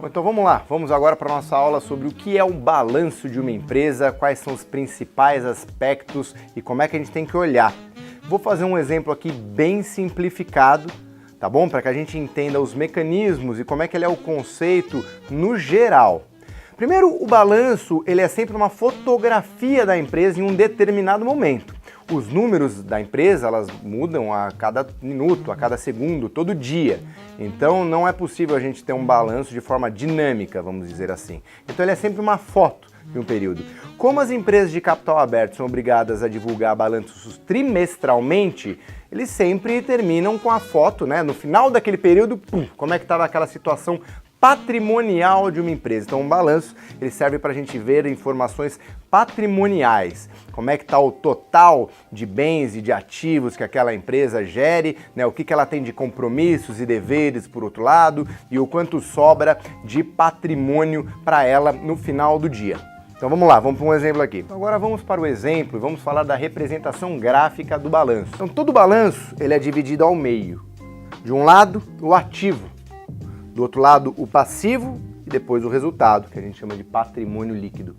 Então vamos lá, vamos agora para a nossa aula sobre o que é o balanço de uma empresa, quais são os principais aspectos e como é que a gente tem que olhar. Vou fazer um exemplo aqui bem simplificado, tá bom? Para que a gente entenda os mecanismos e como é que ele é o conceito no geral. Primeiro, o balanço ele é sempre uma fotografia da empresa em um determinado momento. Os números da empresa elas mudam a cada minuto, a cada segundo, todo dia. Então não é possível a gente ter um balanço de forma dinâmica, vamos dizer assim. Então ele é sempre uma foto de um período. Como as empresas de capital aberto são obrigadas a divulgar balanços trimestralmente, eles sempre terminam com a foto, né? No final daquele período, como é que estava aquela situação patrimonial de uma empresa. Então, um balanço ele serve para a gente ver informações patrimoniais. Como é que está o total de bens e de ativos que aquela empresa gere, né? O que ela tem de compromissos e deveres por outro lado e o quanto sobra de patrimônio para ela no final do dia. Então vamos lá, vamos para um exemplo aqui. Agora vamos para o exemplo e vamos falar da representação gráfica do balanço. Então todo balanço ele é dividido ao meio. De um lado, o ativo. Do outro lado, o passivo e depois o resultado, que a gente chama de patrimônio líquido.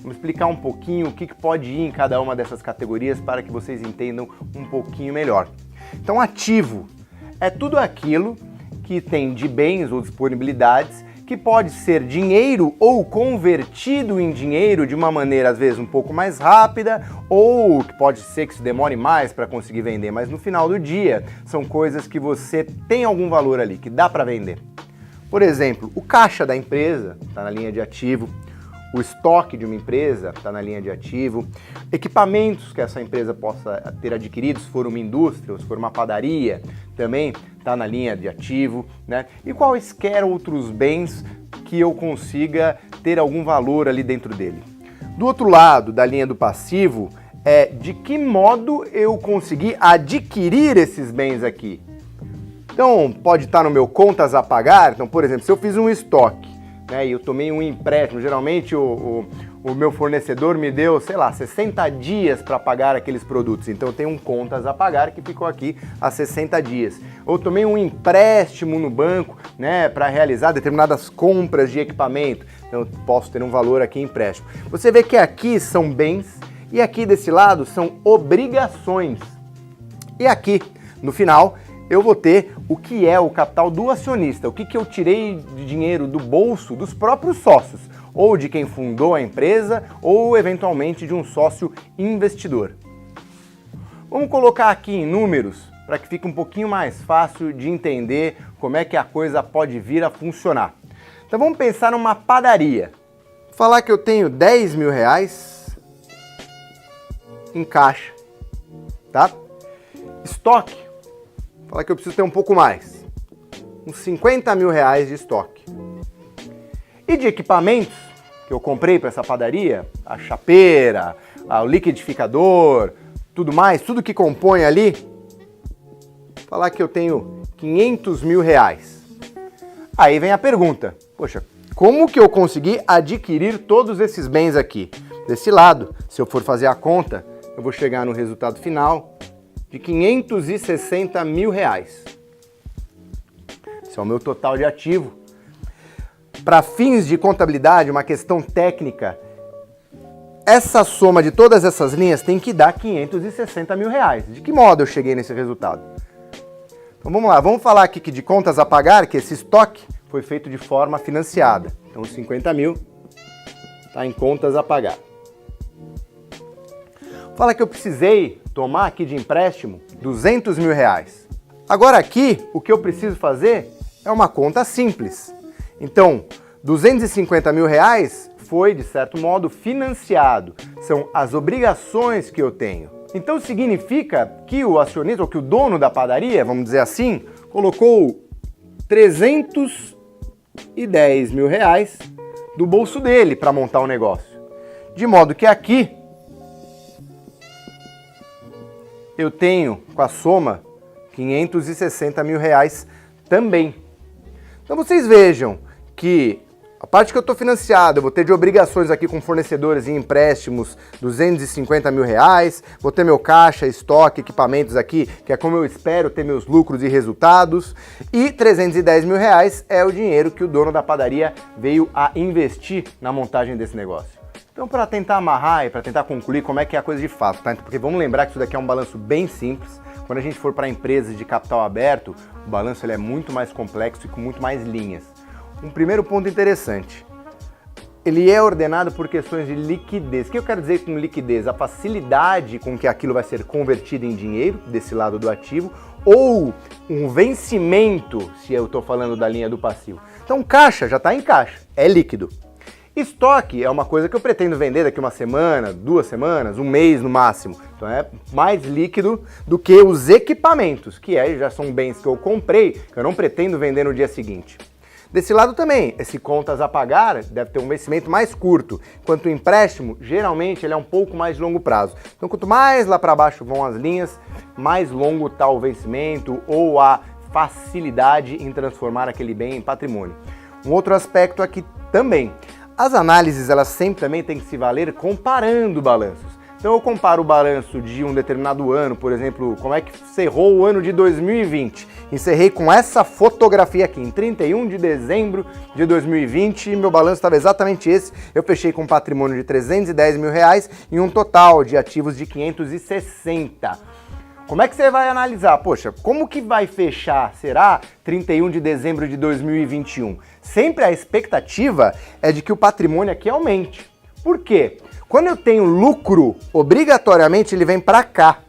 Vamos explicar um pouquinho o que pode ir em cada uma dessas categorias para que vocês entendam um pouquinho melhor. Então, ativo é tudo aquilo que tem de bens ou disponibilidades que pode ser dinheiro ou convertido em dinheiro de uma maneira, às vezes, um pouco mais rápida ou que pode ser que se demore mais para conseguir vender, mas no final do dia são coisas que você tem algum valor ali, que dá para vender. Por exemplo, o caixa da empresa está na linha de ativo, o estoque de uma empresa está na linha de ativo, equipamentos que essa empresa possa ter adquirido, se for uma indústria ou se for uma padaria, também está na linha de ativo, né? E quaisquer outros bens que eu consiga ter algum valor ali dentro dele. Do outro lado da linha do passivo, é de que modo eu consegui adquirir esses bens aqui. Então, pode estar no meu contas a pagar. Então, por exemplo, se eu fiz um estoque, né, e eu tomei um empréstimo, geralmente o meu fornecedor me deu, sei lá, 60 dias para pagar aqueles produtos. Então, eu tenho um contas a pagar que ficou aqui há 60 dias. Ou tomei um empréstimo no banco, né, para realizar determinadas compras de equipamento. Então, eu posso ter um valor aqui em empréstimo. Você vê que aqui são bens e aqui desse lado são obrigações. E aqui, no final, eu vou ter o que é o capital do acionista, o que eu tirei de dinheiro do bolso dos próprios sócios, ou de quem fundou a empresa, ou eventualmente de um sócio investidor. Vamos colocar aqui em números para que fique um pouquinho mais fácil de entender como é que a coisa pode vir a funcionar. Então vamos pensar numa padaria. Vou falar que eu tenho 10 mil reais em caixa, tá? Estoque. Fala que eu preciso ter um pouco mais, uns 50 mil reais de estoque. E de equipamentos que eu comprei para essa padaria, a chapeira, o liquidificador, tudo mais, tudo que compõe ali, falar que eu tenho 500 mil reais. Aí vem a pergunta, poxa, como que eu consegui adquirir todos esses bens aqui? Desse lado, se eu for fazer a conta, eu vou chegar no resultado final de 560 mil reais. Esse é o meu total de ativo. Para fins de contabilidade, uma questão técnica, essa soma de todas essas linhas tem que dar 560 mil reais. De que modo eu cheguei nesse resultado? Então vamos lá, vamos falar aqui que de contas a pagar, que esse estoque foi feito de forma financiada. Então os 50 mil está em contas a pagar. Fala que eu precisei tomar aqui de empréstimo 200 mil reais. Agora aqui, o que eu preciso fazer é uma conta simples. Então, 250 mil reais foi, de certo modo, financiado. São as obrigações que eu tenho. Então significa que o acionista, ou que o dono da padaria, vamos dizer assim, colocou 310 mil reais do bolso dele para montar o negócio. De modo que aqui eu tenho, com a soma, 560 mil reais também. Então vocês vejam que A parte que eu estou financiado, eu vou ter de obrigações aqui com fornecedores e empréstimos 250 mil reais, vou ter meu caixa, estoque, equipamentos aqui, que é como eu espero ter meus lucros e resultados, e 310 mil reais é o dinheiro que o dono da padaria veio a investir na montagem desse negócio. Então, para tentar amarrar e para tentar concluir como é que é a coisa de fato, tá? Porque vamos lembrar que isso daqui é um balanço bem simples. Quando a gente for para empresas de capital aberto, o balanço ele é muito mais complexo e com muito mais linhas. Um primeiro ponto interessante, ele é ordenado por questões de liquidez. O que eu quero dizer com liquidez? A facilidade com que aquilo vai ser convertido em dinheiro, desse lado do ativo, ou um vencimento, se eu estou falando da linha do passivo. Então caixa já está em caixa, é líquido. Estoque é uma coisa que eu pretendo vender daqui uma semana, 2 semanas, 1 mês no máximo. Então é mais líquido do que os equipamentos, que já são bens que eu comprei, que eu não pretendo vender no dia seguinte. Desse lado também, esse contas a pagar deve ter um vencimento mais curto, enquanto o empréstimo, geralmente, ele é um pouco mais de longo prazo. Então, quanto mais lá para baixo vão as linhas, mais longo está o vencimento ou a facilidade em transformar aquele bem em patrimônio. Um outro aspecto aqui também, as análises elas sempre também têm que se valer comparando balanços. Então eu comparo o balanço de um determinado ano, por exemplo, como é que encerrou o ano de 2020. Encerrei com essa fotografia aqui, em 31 de dezembro de 2020, meu balanço estava exatamente esse. Eu fechei com um patrimônio de 310 mil reais e um total de ativos de 560. Como é que você vai analisar? Poxa, como que vai fechar, será, 31 de dezembro de 2021? Sempre a expectativa é de que o patrimônio aqui aumente. Por quê? Quando eu tenho lucro, obrigatoriamente ele vem para cá.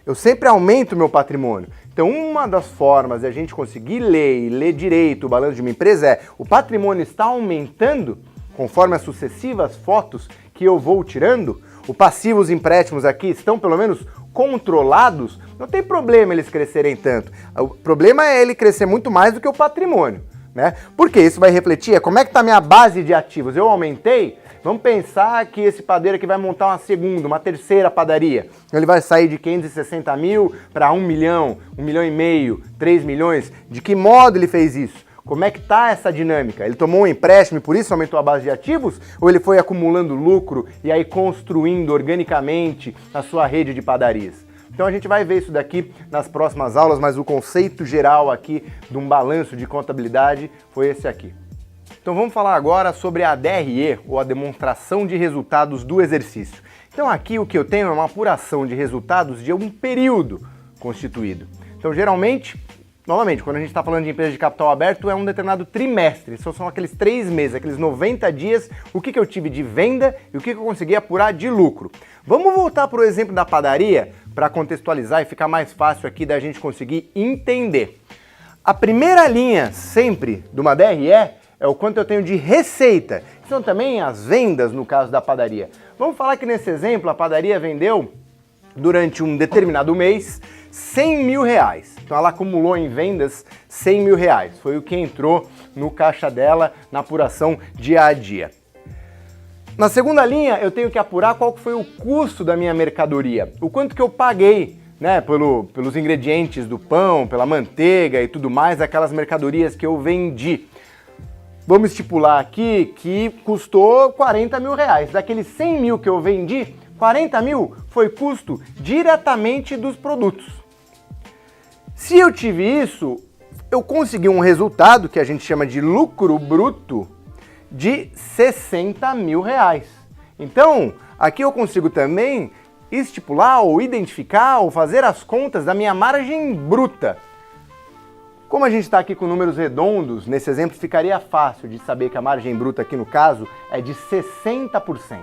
Eu sempre aumento o meu patrimônio. Então, uma das formas de a gente conseguir ler e ler direito o balanço de uma empresa é o patrimônio está aumentando conforme as sucessivas fotos que eu vou tirando. O passivo, os empréstimos aqui estão pelo menos controlados. Não tem problema eles crescerem tanto. O problema é ele crescer muito mais do que o patrimônio, né? Porque isso vai refletir como é que está a minha base de ativos. Eu aumentei? Vamos pensar que esse padeiro aqui vai montar uma segunda, uma terceira padaria. Ele vai sair de 560 mil para 1 milhão, 1 milhão e meio, 3 milhões. De que modo ele fez isso? Como é que está essa dinâmica? Ele tomou um empréstimo e por isso aumentou a base de ativos? Ou ele foi acumulando lucro e aí construindo organicamente a sua rede de padarias? Então a gente vai ver isso daqui nas próximas aulas, mas o conceito geral aqui de um balanço de contabilidade foi esse aqui. Então vamos falar agora sobre a DRE, ou a demonstração de resultados do exercício. Então aqui o que eu tenho é uma apuração de resultados de um período constituído. Então geralmente, novamente, quando a gente está falando de empresa de capital aberto, é um determinado trimestre. São aqueles 3 meses, aqueles 90 dias, o que eu tive de venda e o que eu consegui apurar de lucro. Vamos voltar para o exemplo da padaria para contextualizar e ficar mais fácil aqui da gente conseguir entender. A primeira linha sempre de uma DRE é o quanto eu tenho de receita, que são também as vendas no caso da padaria. Vamos falar que nesse exemplo a padaria vendeu durante um determinado mês 100 mil reais. Então ela acumulou em vendas 100 mil reais. Foi o que entrou no caixa dela na apuração dia a dia. Na segunda linha eu tenho que apurar qual foi o custo da minha mercadoria, o quanto que eu paguei, né, pelos ingredientes do pão, pela manteiga e tudo mais, aquelas mercadorias que eu vendi. Vamos estipular aqui que custou 40 mil reais. Daqueles 100 mil que eu vendi, 40 mil foi custo diretamente dos produtos. Se eu tive isso, eu consegui um resultado que a gente chama de lucro bruto de 60 mil reais. Então, aqui eu consigo também estipular ou identificar ou fazer as contas da minha margem bruta. Como a gente está aqui com números redondos, nesse exemplo ficaria fácil de saber que a margem bruta aqui no caso é de 60%.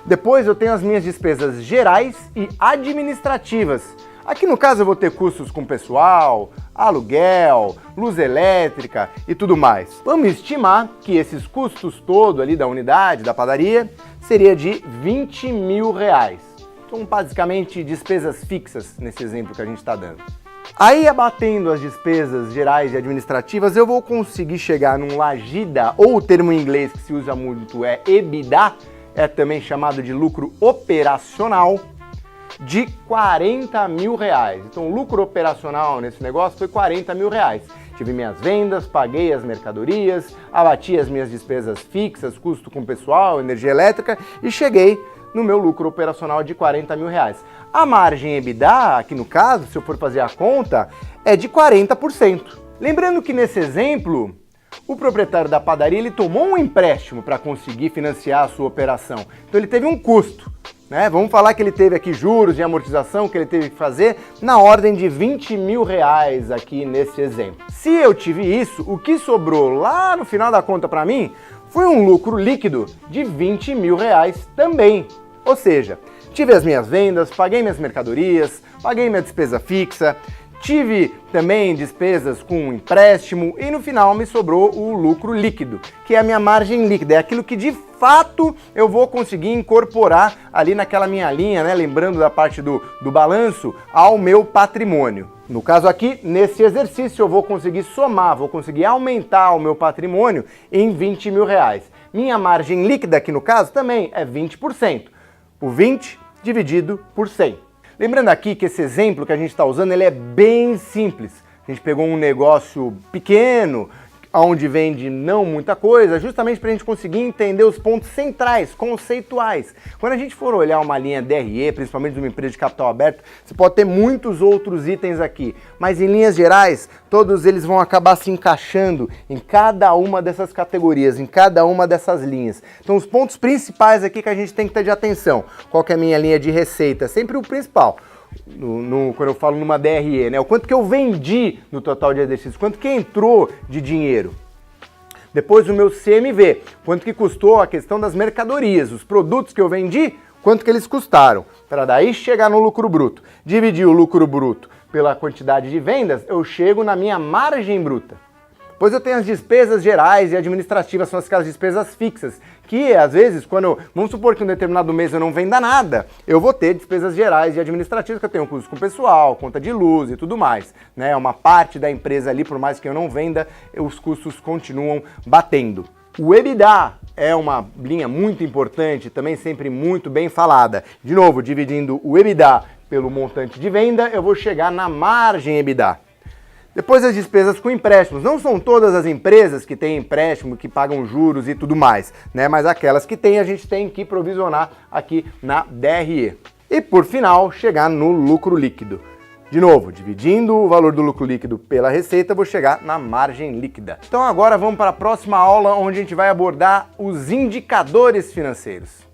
Depois eu tenho as minhas despesas gerais e administrativas. Aqui no caso eu vou ter custos com pessoal, aluguel, luz elétrica e tudo mais. Vamos estimar que esses custos todos ali da unidade, da padaria, seria de 20 mil reais. São basicamente despesas fixas nesse exemplo que a gente está dando. Aí, abatendo as despesas gerais e administrativas, eu vou conseguir chegar num LAGIDA, ou o termo em inglês que se usa muito é EBITDA, é também chamado de lucro operacional, de 40 mil reais. Então, o lucro operacional nesse negócio foi 40 mil reais. tive minhas vendas, paguei as mercadorias, abati as minhas despesas fixas, custo com pessoal, energia elétrica e cheguei no meu lucro operacional de R$40 mil. A margem EBITDA, aqui no caso, se eu for fazer a conta, é de 40%. Lembrando que nesse exemplo, o proprietário da padaria ele tomou um empréstimo para conseguir financiar a sua operação. Então ele teve um custo, né? Vamos falar que ele teve aqui juros e amortização que ele teve que fazer na ordem de R$20 mil aqui nesse exemplo. Se eu tive isso, o que sobrou lá no final da conta para mim foi um lucro líquido de R$20 mil também. Ou seja, tive as minhas vendas, paguei minhas mercadorias, paguei minha despesa fixa, tive também despesas com empréstimo e no final me sobrou o lucro líquido, que é a minha margem líquida, é aquilo que de fato eu vou conseguir incorporar ali naquela minha linha, né, lembrando da parte do balanço, ao meu patrimônio. No caso aqui, nesse exercício eu vou conseguir somar, vou conseguir aumentar o meu patrimônio em R$20 mil. Minha margem líquida aqui no caso também é 20%. O 20 dividido por 100. Lembrando aqui que esse exemplo que a gente está usando, ele é bem simples. A gente pegou um negócio pequeno, onde vende não muita coisa, justamente para a gente conseguir entender os pontos centrais, conceituais. Quando a gente for olhar uma linha DRE, principalmente de uma empresa de capital aberto, você pode ter muitos outros itens aqui, mas em linhas gerais, todos eles vão acabar se encaixando em cada uma dessas categorias, em cada uma dessas linhas. Então os pontos principais aqui que a gente tem que ter de atenção. Qual que é a minha linha de receita? Sempre o principal. Quando eu falo numa DRE, né? O quanto que eu vendi no total de exercícios, quanto que entrou de dinheiro. Depois o meu CMV, quanto que custou a questão das mercadorias, os produtos que eu vendi, quanto que eles custaram, para daí chegar no lucro bruto. Dividir o lucro bruto pela quantidade de vendas, eu chego na minha margem bruta. Depois eu tenho as despesas gerais e administrativas, são aquelas despesas fixas, que às vezes, vamos supor que em um determinado mês eu não venda nada, eu vou ter despesas gerais e administrativas, que eu tenho custos com pessoal, conta de luz e tudo mais, né? É uma parte da empresa ali, por mais que eu não venda, os custos continuam batendo. O EBITDA é uma linha muito importante, também sempre muito bem falada. De novo, dividindo o EBITDA pelo montante de venda, eu vou chegar na margem EBITDA. Depois as despesas com empréstimos. Não são todas as empresas que têm empréstimo, que pagam juros e tudo mais, né? Mas aquelas que têm, a gente tem que provisionar aqui na DRE. E por final, chegar no lucro líquido. De novo, dividindo o valor do lucro líquido pela receita, eu vou chegar na margem líquida. Então agora vamos para a próxima aula, onde a gente vai abordar os indicadores financeiros.